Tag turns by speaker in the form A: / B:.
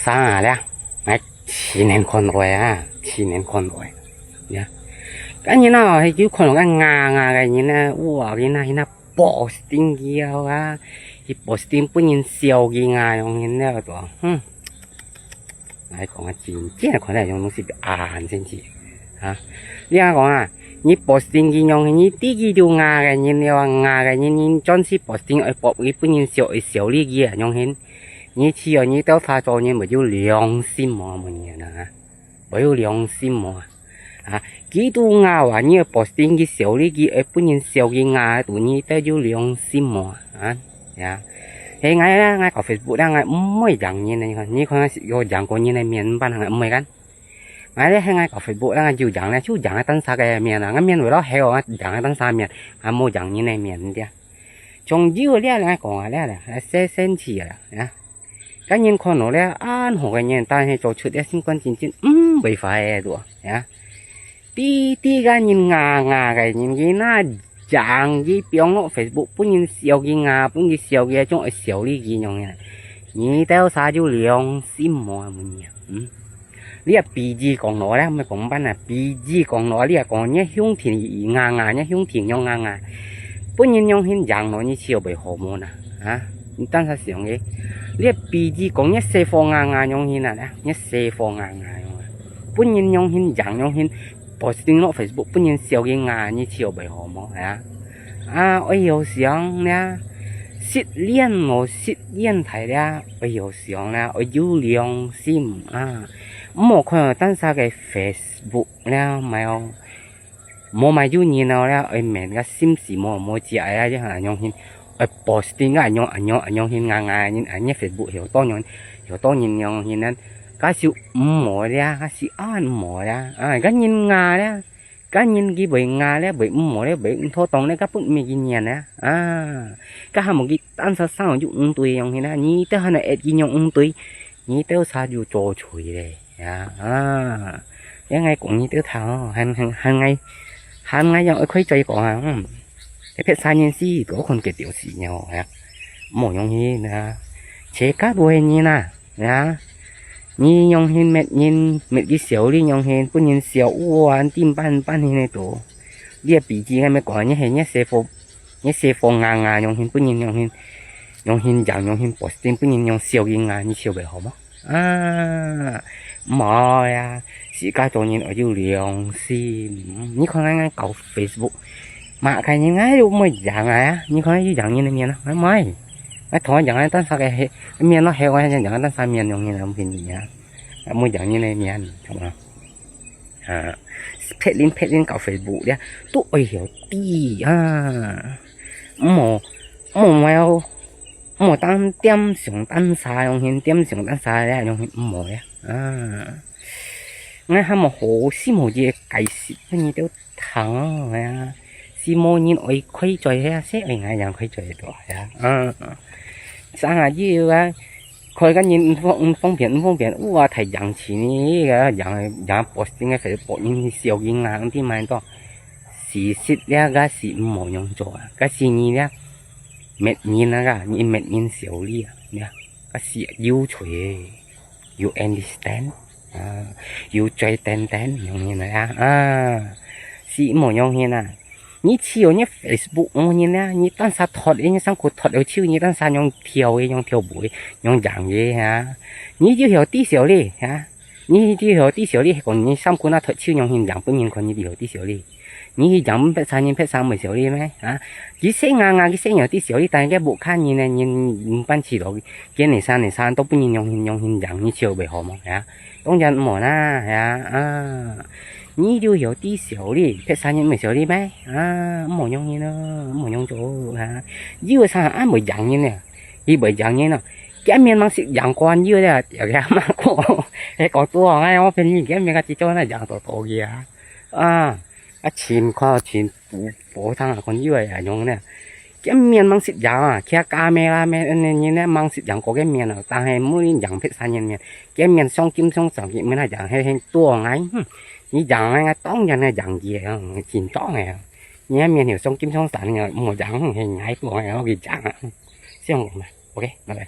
A: xa đấy à chỉ nên con rồi à chỉ nên con rồi nhá cái như nào hay chứ con cái ngà cái như này ủa cái này nó posting kia à cái posting bữa nhìn siêu cái ngà giống như này rồi này còn cái gì chứ là con này giống nó sẽ bị ăn sen chỉ hả đi à con à你 posting 嘅用你第幾條牙嘅你話牙嘅你專是 posting 去博佢本人小利益啊用hin你只要你到他做你沒有良心嘛麼嘢啊沒有良心嘛啊幾多牙話你 posting 嘅小利益去本人小嘅牙對你都有良心嘛啊呀嘿ngay啦ngay có Facebook đang ngay mới rằng như này你看有講過như này miền ban hàng mớiกันngay đấy ngay có Facebook đang chịu chẳng này chú chẳng là tăng xa cái miền là cái miền rồi đó heo á chẳng là tăng xa miền mua chẳng như này miền kia trong dưa đấy là còn đấy là sen chỉ là cái nhân con nó đấy ăn hồ cái nhân ta hay cho chuyện đấy sinh quan chính bị phải rồi nhá tí cái nhân ngà cái nhân cái na chẳng cái biếng nó Facebook bún nhân siêu cái ngà bún cái siêu cái trong siêu đi cái nhông này nhỉ tao xa chú liang sim mà mình lia bì gì còn nó đấy mới còn bán là bì gì còn nó lia còn nhé hung thì ngà nhé hung thì nhông ngà bún nhân nhông hin dạng nó như siêu bị hồ môn à hảตั้งแต่เสียงเรียบปีจีกงเนี่ยเซฟงางายองหินอ่ะนะเนี่ยเซฟงางายองปุ่นยินยองหินอย่างยองหินพอสิ่งโน้ตเฟซบุ๊กปุ่นยินเสียวกิงานี่เชียวไปหอมนะไอ้有เสียงเนี่ยสิเลี้ยนโมสิเลี้ยนไทยเนี่ยไอ้有เสียงเนี่ยไอ้ยูเลียงซิมหมอคนตั้งแต่cái Facebook เนี่ยไม่เอาหมอมาอยู่นี่เนาะแล้วไอ้แม่ก็ซิมสีหมอจีไอ้ยังหายองหินposting cái anh hiện ngang nhìn anh Facebook hiểu to nhìn nhon nhìn nên cái sự mỏ ra cái sự ăn mỏ ra cái nhìn ngà đấy cái nhìn cái bị ngà đấy bị mỏ đấy bị thô tông đấy cái bụng mình nhìn nhàn đấy cái hàng một cái ăn sao dụng tùy nhon hiện nay nhí tới hai này cái nhon tùy nhí tới sao dù trò chùi đấy cái ngày cũng nhí tới thằng hàng ngày giờ khuấy chơi còn hàng cái phép sai nhân si có con cái tiểu sĩ nhau hả mỗi nhông hi là chế cá đuôi như nè nhá như nhông hi mệt cái xéo đi nhông hi bún nhân xéo uốn tim ban hi này tổ lia bị gì hay mới có nhé hay nhé xe phô ngà nhông hi bún nhân nhông hi dạng nhông hi posting bún nhân nhông xéo cái ngà như xéo bể hòm mò ya sĩ cá cho nhân ở dưới liền si như con ngay cầu Facebook mà cái như ngay lúc mới dạng này như con dạng như này miền nó mới thôi dạng này tan sao cái miền nó heo hay dạng tan sao miền như này không phiền gì nhá mua dạng như này miền không à pet link cậu Facebook đấy tôi hiểu tí mò tan tiêm sủng tan xa用hiện tiêm sủng tan xa đấy用hiện mò đấy ngay ham một hồ xí một gì cái xí như tiêu thằng xí mô nhìn ơi khuấy chơi ha xét ở ngay dạng khuấy chơi đó sáng ngày gì vậy coi cái nhìn phong biển thầy dạng chỉ ní cái dạng posting cái phải bộ nhìn siêu kinh ngạc thì mà đó xí xịt ra cái xí mỏ nhông cho cái xí ní ra mệt nhìn ra cái nhìn mệt nhìn siêu li nha cái xí yêu chơi you understand you chơi tên nhông như này xí mỏ nhông như này你chiều nhé Facebook ông nhìn nè你当啥脱的你上过脱了chiều你当啥用跳的用跳舞用dạng gì hả你就hiểu tí xíu đi hả你就hiểu tí xíu đi còn你上过那脱chiều用hình dạng bên nhìn còn你hiểu tí xíu đi你dạng biết sao mới xíu đi mấy hả cái xe ngang cái xe nhỏ tí xíu đi tại cái bộ khăn nhìn này nhìn ban chỉ đó cái này san都bên nhìn用hình dạng你chiều bị hỏng hả công nhận mỏ na hả你就有啲小哩，佢三年没小哩咩？冇用嘢咯，冇用做嚇。呢個三冇養嘢呢，呢冇養嘢咯。cái miền mang sự養quan như là cái mà có tua ngay ở bên nhìn cái miền cái chỉ cho nó養tổ kia cái chim khoa chim bố thằng là con như vậy à nhung nè cái miền mang sự養cái camera như này mang sự養có cái miền nào ta hay muốn養phết san miền cái miền song kim song sòng cái miền là養hay tua ngay như dạng này tóm ra này dạng gì chìm chó này nhé miền hiểu sông kim sông sạn một dạng hình hai tuổi nó gì chẳng xem ok bye bye